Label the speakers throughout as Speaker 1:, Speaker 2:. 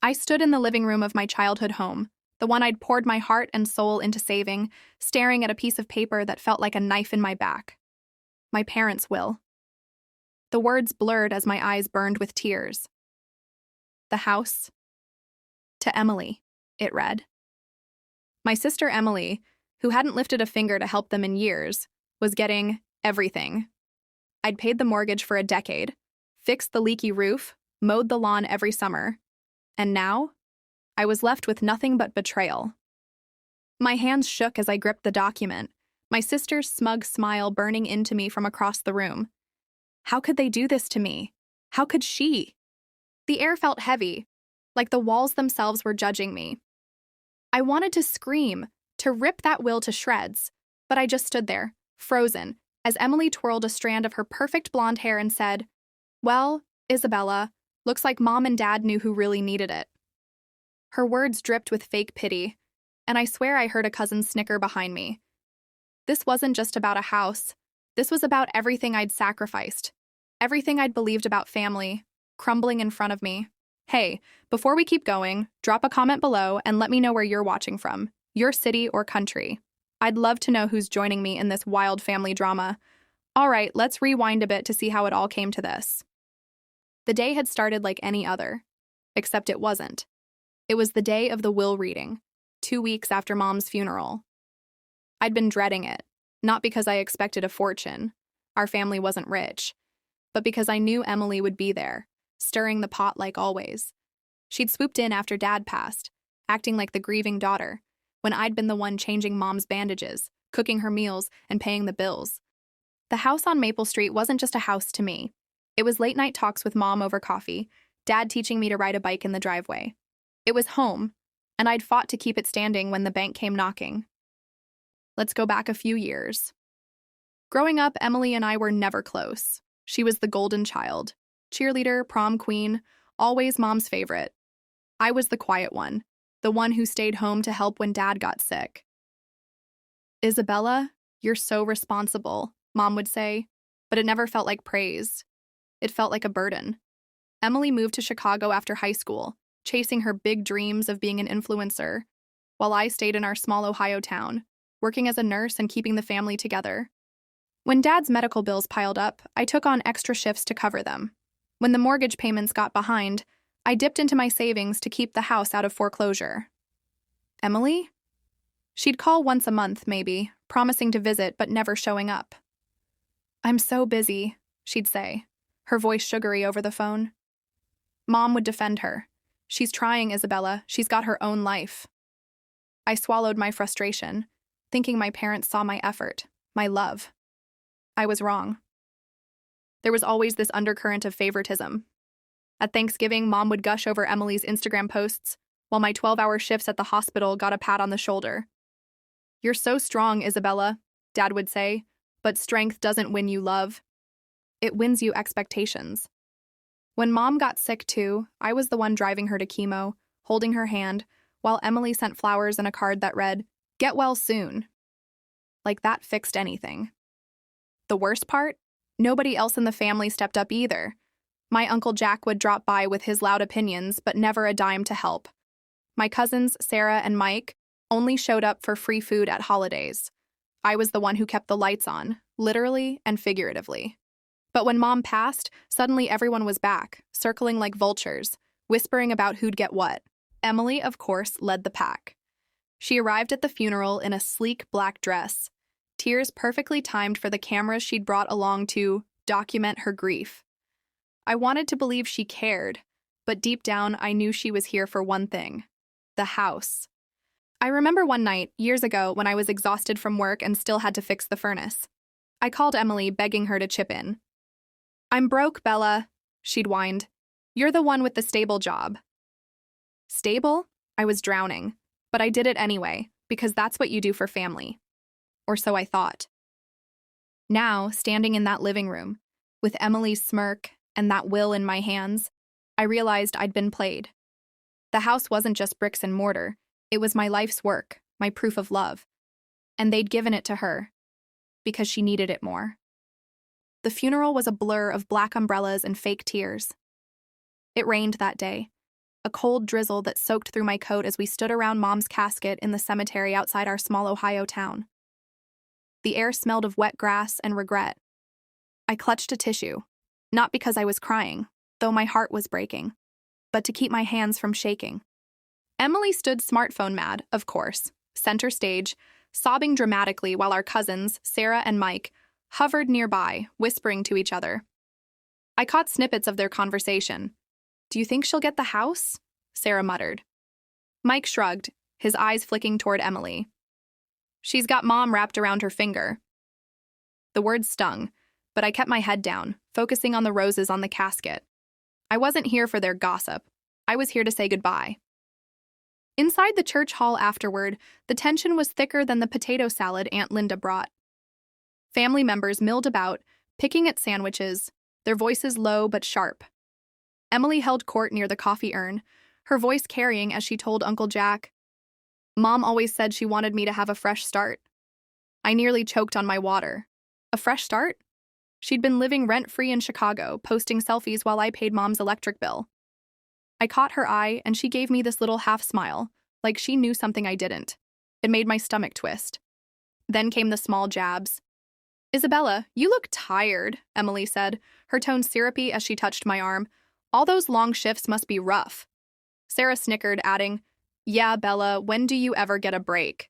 Speaker 1: I stood in the living room of my childhood home, the one I'd poured my heart and soul into saving, staring at a piece of paper that felt like a knife in my back. My parents' will. The words blurred as my eyes burned with tears. The house. To Emily, it read. My sister Emily, who hadn't lifted a finger to help them in years, was getting everything. I'd paid the mortgage for a decade, fixed the leaky roof, mowed the lawn every summer, and now I was left with nothing but betrayal. My hands shook as I gripped the document, my sister's smug smile burning into me from across the room. How could they do this to me? How could she? The air felt heavy, like the walls themselves were judging me. I wanted to scream, to rip that will to shreds, but I just stood there, frozen, as Emily twirled a strand of her perfect blonde hair and said, "Well, Isabella, looks like Mom and Dad knew who really needed it." Her words dripped with fake pity, and I swear I heard a cousin snicker behind me. This wasn't just about a house. This was about everything I'd sacrificed, everything I'd believed about family, crumbling in front of me. Hey, before we keep going, drop a comment below and let me know where you're watching from, your city or country. I'd love to know who's joining me in this wild family drama. All right, let's rewind a bit to see how it all came to this. The day had started like any other, except it wasn't. It was the day of the will reading, 2 weeks after Mom's funeral. I'd been dreading it, not because I expected a fortune. Our family wasn't rich, but because I knew Emily would be there, stirring the pot like always. She'd swooped in after Dad passed, acting like the grieving daughter, when I'd been the one changing Mom's bandages, cooking her meals, and paying the bills. The house on Maple Street wasn't just a house to me. It was late-night talks with Mom over coffee, Dad teaching me to ride a bike in the driveway. It was home, and I'd fought to keep it standing when the bank came knocking. Let's go back a few years. Growing up, Emily and I were never close. She was the golden child, cheerleader, prom queen, always Mom's favorite. I was the quiet one, the one who stayed home to help when Dad got sick. "Isabella, you're so responsible," Mom would say, but it never felt like praise. It felt like a burden. Emily moved to Chicago after high school, chasing her big dreams of being an influencer, while I stayed in our small Ohio town, working as a nurse and keeping the family together. When Dad's medical bills piled up, I took on extra shifts to cover them. When the mortgage payments got behind, I dipped into my savings to keep the house out of foreclosure. Emily? She'd call once a month, maybe, promising to visit but never showing up. "I'm so busy," she'd say, her voice sugary over the phone. Mom would defend her. "She's trying, Isabella. She's got her own life." I swallowed my frustration, thinking my parents saw my effort, my love. I was wrong. There was always this undercurrent of favoritism. At Thanksgiving, Mom would gush over Emily's Instagram posts, while my 12-hour shifts at the hospital got a pat on the shoulder. "You're so strong, Isabella," Dad would say, "but strength doesn't win you love. It wins you expectations." When Mom got sick too, I was the one driving her to chemo, holding her hand, while Emily sent flowers and a card that read, "Get well soon." Like that fixed anything. The worst part? Nobody else in the family stepped up either. My Uncle Jack would drop by with his loud opinions, but never a dime to help. My cousins, Sarah and Mike, only showed up for free food at holidays. I was the one who kept the lights on, literally and figuratively. But when Mom passed, suddenly everyone was back, circling like vultures, whispering about who'd get what. Emily, of course, led the pack. She arrived at the funeral in a sleek black dress, tears perfectly timed for the cameras she'd brought along to document her grief. I wanted to believe she cared, but deep down I knew she was here for one thing: the house. I remember one night, years ago, when I was exhausted from work and still had to fix the furnace. I called Emily, begging her to chip in. "I'm broke, Bella," she'd whined. "You're the one with the stable job." Stable? I was drowning, but I did it anyway, because that's what you do for family. Or so I thought. Now, standing in that living room, with Emily's smirk and that will in my hands, I realized I'd been played. The house wasn't just bricks and mortar, it was my life's work, my proof of love. And they'd given it to her, because she needed it more. The funeral was a blur of black umbrellas and fake tears. It rained that day, a cold drizzle that soaked through my coat as we stood around Mom's casket in the cemetery outside our small Ohio town. The air smelled of wet grass and regret. I clutched a tissue, not because I was crying, though my heart was breaking, but to keep my hands from shaking. Emily stood smartphone mad, of course, center stage, sobbing dramatically while our cousins, Sarah and Mike, hovered nearby, whispering to each other. I caught snippets of their conversation. "Do you think she'll get the house?" Sarah muttered. Mike shrugged, his eyes flicking toward Emily. "She's got Mom wrapped around her finger." The words stung, but I kept my head down, focusing on the roses on the casket. I wasn't here for their gossip. I was here to say goodbye. Inside the church hall afterward, the tension was thicker than the potato salad Aunt Linda brought. Family members milled about, picking at sandwiches, their voices low but sharp. Emily held court near the coffee urn, her voice carrying as she told Uncle Jack, "Mom always said she wanted me to have a fresh start." I nearly choked on my water. A fresh start? She'd been living rent-free in Chicago, posting selfies while I paid Mom's electric bill. I caught her eye, and she gave me this little half-smile, like she knew something I didn't. It made my stomach twist. Then came the small jabs. "Isabella, you look tired," Emily said, her tone syrupy as she touched my arm. "All those long shifts must be rough." Sarah snickered, adding, "Yeah, Bella, when do you ever get a break?"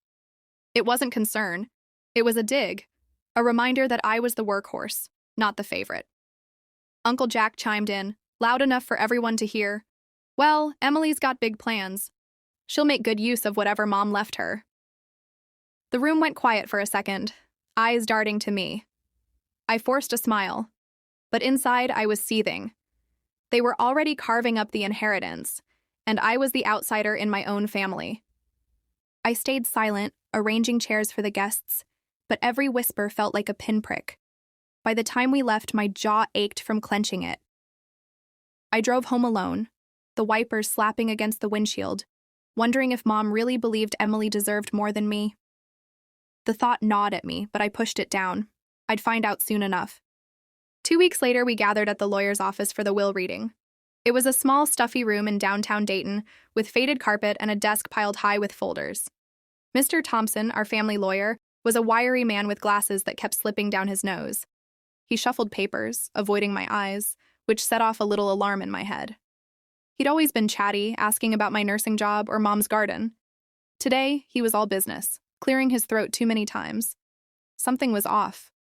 Speaker 1: It wasn't concern. It was a dig, a reminder that I was the workhorse, not the favorite. Uncle Jack chimed in, loud enough for everyone to hear. "Well, Emily's got big plans. She'll make good use of whatever Mom left her." The room went quiet for a second, eyes darting to me. I forced a smile, but inside I was seething. They were already carving up the inheritance, and I was the outsider in my own family. I stayed silent, arranging chairs for the guests, but every whisper felt like a pinprick. By the time we left, my jaw ached from clenching it. I drove home alone, the wipers slapping against the windshield, wondering if Mom really believed Emily deserved more than me. The thought gnawed at me, but I pushed it down. I'd find out soon enough. 2 weeks later, we gathered at the lawyer's office for the will reading. It was a small, stuffy room in downtown Dayton, with faded carpet and a desk piled high with folders. Mr. Thompson, our family lawyer, was a wiry man with glasses that kept slipping down his nose. He shuffled papers, avoiding my eyes, which set off a little alarm in my head. He'd always been chatty, asking about my nursing job or Mom's garden. Today, he was all business, clearing his throat too many times. Something was off.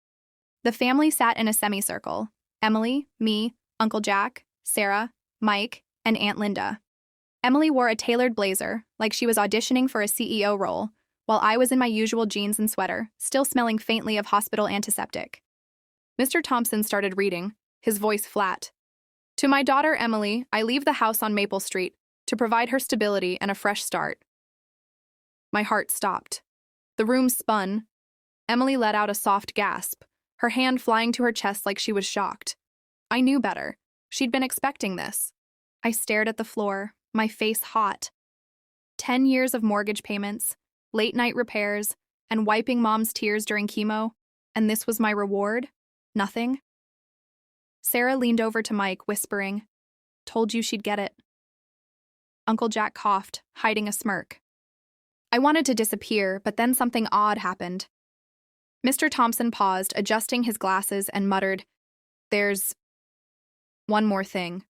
Speaker 1: The family sat in a semicircle: Emily, me, Uncle Jack, Sarah, Mike, and Aunt Linda. Emily wore a tailored blazer, like she was auditioning for a CEO role, while I was in my usual jeans and sweater, still smelling faintly of hospital antiseptic. Mr. Thompson started reading, his voice flat. "To my daughter Emily, I leave the house on Maple Street to provide her stability and a fresh start." My heart stopped. The room spun. Emily let out a soft gasp, her hand flying to her chest like she was shocked. I knew better. She'd been expecting this. I stared at the floor, my face hot. 10 years of mortgage payments, late-night repairs, and wiping Mom's tears during chemo, and this was my reward? Nothing? Sarah leaned over to Mike, whispering, "Told you she'd get it." Uncle Jack coughed, hiding a smirk. I wanted to disappear, but then something odd happened. Mr. Thompson paused, adjusting his glasses, and muttered, "There's one more thing."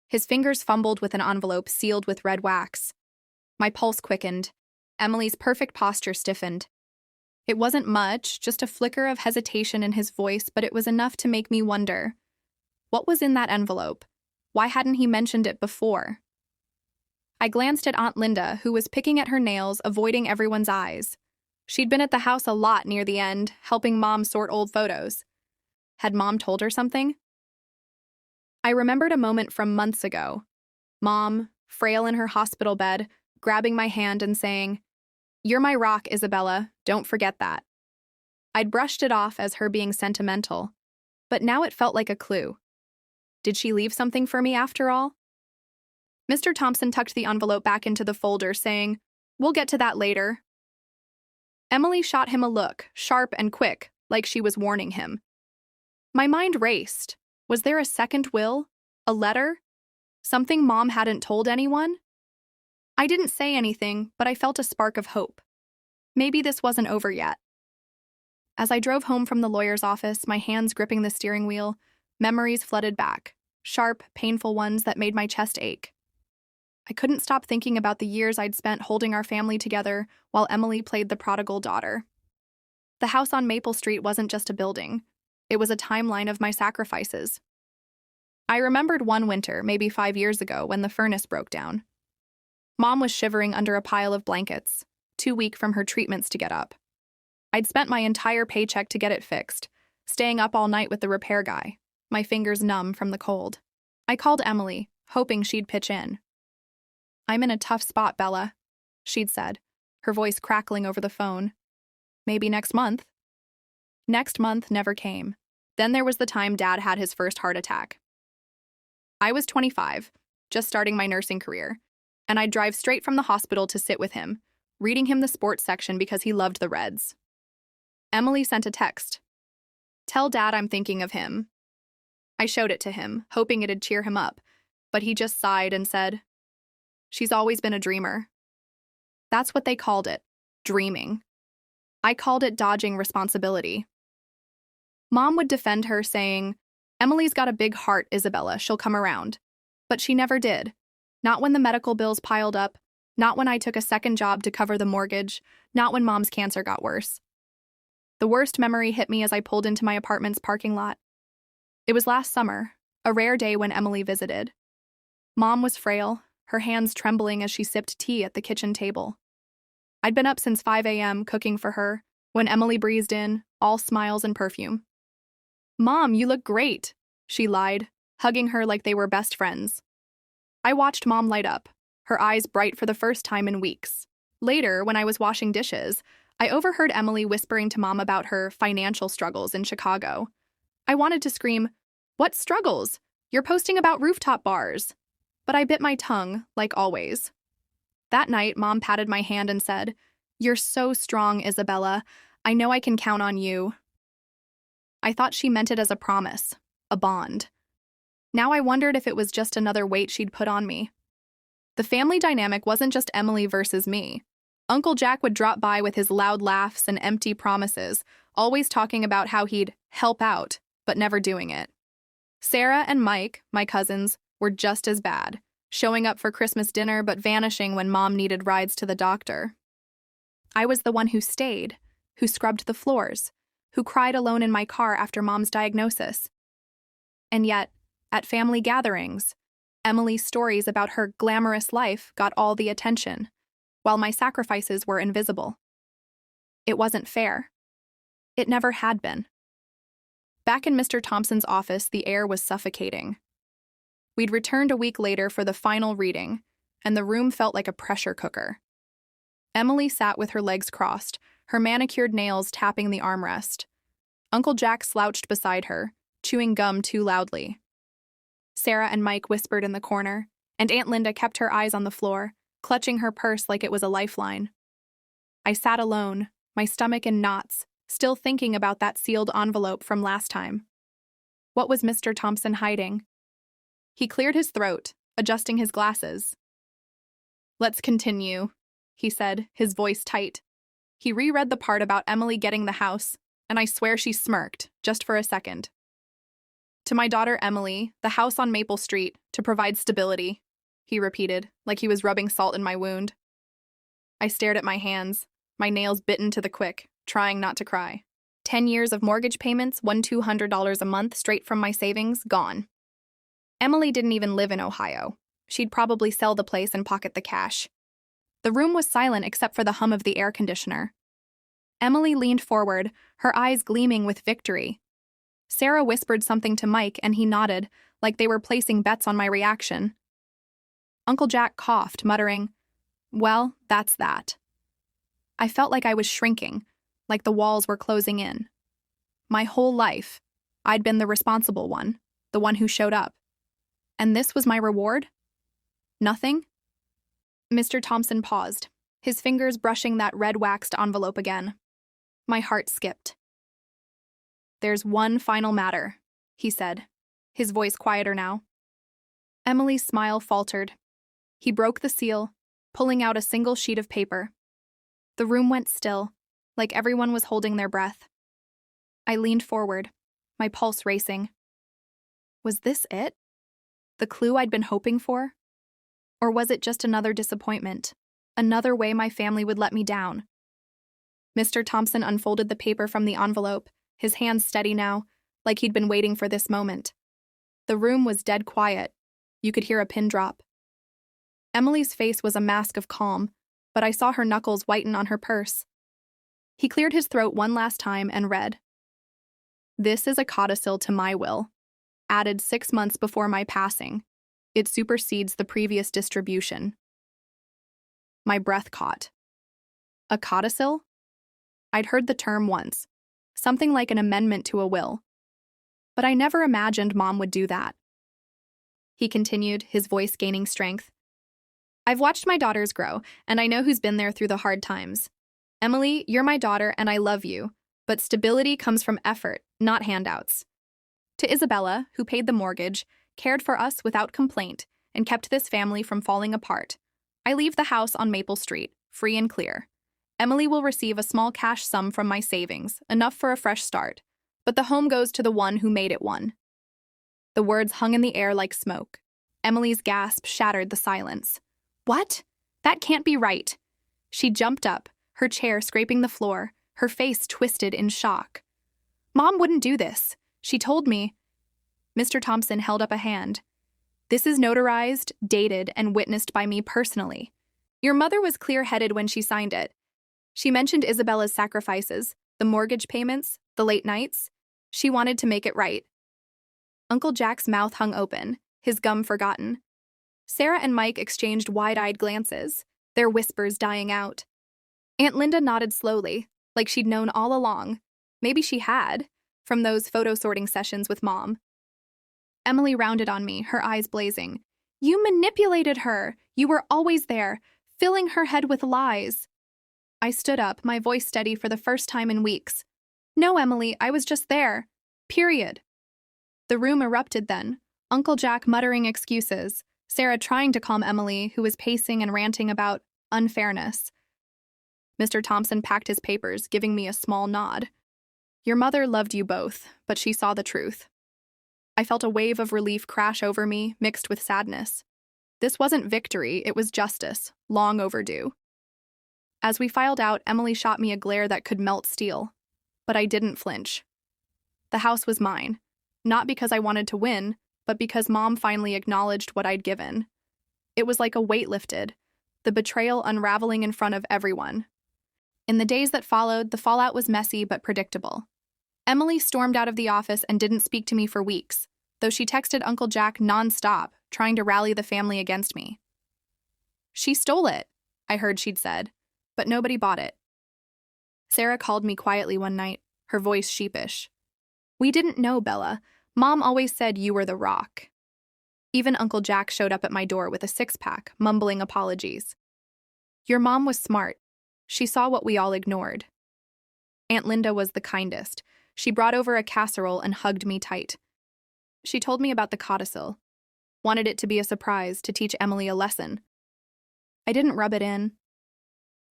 Speaker 1: His fingers fumbled with an envelope sealed with red wax. My pulse quickened. Emily's perfect posture stiffened. It wasn't much, just a flicker of hesitation in his voice, but it was enough to make me wonder. What was in that envelope? Why hadn't he mentioned it before? I glanced at Aunt Linda, who was picking at her nails, avoiding everyone's eyes. She'd been at the house a lot near the end, helping Mom sort old photos. Had Mom told her something? I remembered a moment from months ago. Mom, frail in her hospital bed, grabbing my hand and saying, "You're my rock, Isabella, don't forget that." I'd brushed it off as her being sentimental, but now it felt like a clue. Did she leave something for me after all? Mr. Thompson tucked the envelope back into the folder, saying, "We'll get to that later." Emily shot him a look, sharp and quick, like she was warning him. My mind raced. Was there a second will? A letter? Something Mom hadn't told anyone? I didn't say anything, but I felt a spark of hope. Maybe this wasn't over yet. As I drove home from the lawyer's office, my hands gripping the steering wheel, memories flooded back, sharp, painful ones that made my chest ache. I couldn't stop thinking about the years I'd spent holding our family together while Emily played the prodigal daughter. The house on Maple Street wasn't just a building. It was a timeline of my sacrifices. I remembered one winter, maybe 5 years ago, when the furnace broke down. Mom was shivering under a pile of blankets, too weak from her treatments to get up. I'd spent my entire paycheck to get it fixed, staying up all night with the repair guy, my fingers numb from the cold. I called Emily, hoping she'd pitch in. "I'm in a tough spot, Bella," she'd said, her voice crackling over the phone. "Maybe next month." Next month never came. Then there was the time Dad had his first heart attack. I was 25, just starting my nursing career, and I'd drive straight from the hospital to sit with him, reading him the sports section because he loved the Reds. Emily sent a text. "Tell Dad I'm thinking of him." I showed it to him, hoping it'd cheer him up, but he just sighed and said, "She's always been a dreamer." That's what they called it, dreaming. I called it dodging responsibility. Mom would defend her, saying, "Emily's got a big heart, Isabella, she'll come around." But she never did. Not when the medical bills piled up, not when I took a second job to cover the mortgage, not when Mom's cancer got worse. The worst memory hit me as I pulled into my apartment's parking lot. It was last summer, a rare day when Emily visited. Mom was frail, her hands trembling as she sipped tea at the kitchen table. I'd been up since 5 a.m. cooking for her when Emily breezed in, all smiles and perfume. "Mom, you look great," she lied, hugging her like they were best friends. I watched Mom light up, her eyes bright for the first time in weeks. Later, when I was washing dishes, I overheard Emily whispering to Mom about her financial struggles in Chicago. I wanted to scream, "What struggles? You're posting about rooftop bars." But I bit my tongue, like always. That night, Mom patted my hand and said, "You're so strong, Isabella. I know I can count on you." I thought she meant it as a promise, a bond. Now I wondered if it was just another weight she'd put on me. The family dynamic wasn't just Emily versus me. Uncle Jack would drop by with his loud laughs and empty promises, always talking about how he'd help out, but never doing it. Sarah and Mike, my cousins, were just as bad, showing up for Christmas dinner but vanishing when Mom needed rides to the doctor. I was the one who stayed, who scrubbed the floors, who cried alone in my car after Mom's diagnosis. And yet, at family gatherings, Emily's stories about her glamorous life got all the attention, while my sacrifices were invisible. It wasn't fair. It never had been. Back in Mr. Thompson's office, the air was suffocating. We'd returned a week later for the final reading, and the room felt like a pressure cooker. Emily sat with her legs crossed, her manicured nails tapping the armrest. Uncle Jack slouched beside her, chewing gum too loudly. Sarah and Mike whispered in the corner, and Aunt Linda kept her eyes on the floor, clutching her purse like it was a lifeline. I sat alone, my stomach in knots, still thinking about that sealed envelope from last time. What was Mr. Thompson hiding? He cleared his throat, adjusting his glasses. "Let's continue," he said, his voice tight. He reread the part about Emily getting the house, and I swear she smirked, just for a second. "To my daughter Emily, the house on Maple Street, to provide stability," he repeated, like he was rubbing salt in my wound. I stared at my hands, my nails bitten to the quick, trying not to cry. 10 years of mortgage payments, $200 a month straight from my savings, gone. Emily didn't even live in Ohio. She'd probably sell the place and pocket the cash. The room was silent except for the hum of the air conditioner. Emily leaned forward, her eyes gleaming with victory. Sarah whispered something to Mike and he nodded, like they were placing bets on my reaction. Uncle Jack coughed, muttering, "Well, that's that." I felt like I was shrinking, like the walls were closing in. My whole life, I'd been the responsible one, the one who showed up. And this was my reward? Nothing? Mr. Thompson paused, his fingers brushing that red-waxed envelope again. My heart skipped. "There's one final matter," he said, his voice quieter now. Emily's smile faltered. He broke the seal, pulling out a single sheet of paper. The room went still, like everyone was holding their breath. I leaned forward, my pulse racing. Was this it? The clue I'd been hoping for? Or was it just another disappointment? Another way my family would let me down? Mr. Thompson unfolded the paper from the envelope, his hands steady now, like he'd been waiting for this moment. The room was dead quiet. You could hear a pin drop. Emily's face was a mask of calm, but I saw her knuckles whiten on her purse. He cleared his throat one last time and read, "This is a codicil to my will, added 6 months before my passing. It supersedes the previous distribution." My breath caught. A codicil? I'd heard the term once, something like an amendment to a will. But I never imagined Mom would do that. He continued, his voice gaining strength. "I've watched my daughters grow, and I know who's been there through the hard times. Emily, you're my daughter and I love you, but stability comes from effort, not handouts. To Isabella, who paid the mortgage, cared for us without complaint, and kept this family from falling apart, I leave the house on Maple Street, free and clear. Emily will receive a small cash sum from my savings, enough for a fresh start, but the home goes to the one who made it one." The words hung in the air like smoke. Emily's gasp shattered the silence. "What? That can't be right." She jumped up, her chair scraping the floor, her face twisted in shock. "Mom wouldn't do this. She told me." Mr. Thompson held up a hand. "This is notarized, dated, and witnessed by me personally. Your mother was clear-headed when she signed it. She mentioned Isabella's sacrifices, the mortgage payments, the late nights. She wanted to make it right." Uncle Jack's mouth hung open, his gum forgotten. Sarah and Mike exchanged wide-eyed glances, their whispers dying out. Aunt Linda nodded slowly, like she'd known all along. Maybe she had, from those photo-sorting sessions with Mom. Emily rounded on me, her eyes blazing. "You manipulated her! You were always there, filling her head with lies." I stood up, my voice steady for the first time in weeks. "No, Emily, I was just there. Period." The room erupted then, Uncle Jack muttering excuses, Sarah trying to calm Emily, who was pacing and ranting about unfairness. Mr. Thompson packed his papers, giving me a small nod. "Your mother loved you both, but she saw the truth." I felt a wave of relief crash over me, mixed with sadness. This wasn't victory, it was justice, long overdue. As we filed out, Emily shot me a glare that could melt steel. But I didn't flinch. The house was mine, not because I wanted to win, but because Mom finally acknowledged what I'd given. It was like a weight lifted, the betrayal unraveling in front of everyone. In the days that followed, the fallout was messy but predictable. Emily stormed out of the office and didn't speak to me for weeks, though she texted Uncle Jack nonstop, trying to rally the family against me. "She stole it," I heard she'd said, but nobody bought it. Sarah called me quietly one night, her voice sheepish. "We didn't know, Bella. Mom always said you were the rock." Even Uncle Jack showed up at my door with a six-pack, mumbling apologies. Your mom was smart. She saw what we all ignored. Aunt Linda was the kindest. She brought over a casserole and hugged me tight. She told me about the codicil. Wanted it to be a surprise, to teach Emily a lesson. I didn't rub it in.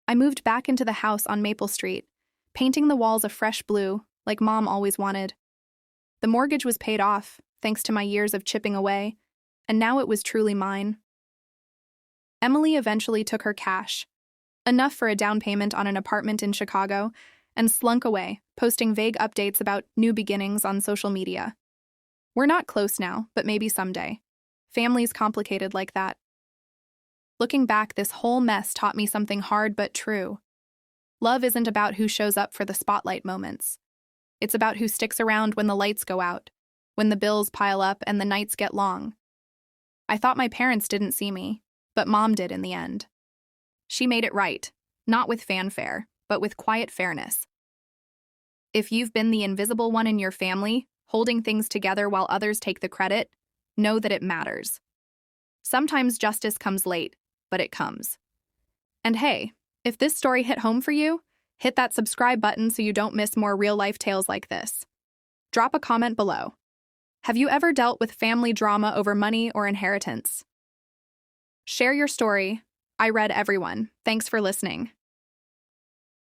Speaker 1: I moved back into the house on Maple Street, painting the walls a fresh blue, like Mom always wanted. The mortgage was paid off, thanks to my years of chipping away, and now it was truly mine. Emily eventually took her cash, enough for a down payment on an apartment in Chicago, and slunk away, posting vague updates about new beginnings on social media. We're not close now, but maybe someday. Family's complicated like that. Looking back, this whole mess taught me something hard but true. Love isn't about who shows up for the spotlight moments. It's about who sticks around when the lights go out, when the bills pile up and the nights get long. I thought my parents didn't see me, but Mom did in the end. She made it right, not with fanfare, but with quiet fairness. If you've been the invisible one in your family, holding things together while others take the credit, know that it matters. Sometimes justice comes late, but it comes. And hey, if this story hit home for you, hit that subscribe button so you don't miss more real-life tales like this. Drop a comment below. Have you ever dealt with family drama over money or inheritance? Share your story. I read everyone. Thanks for listening.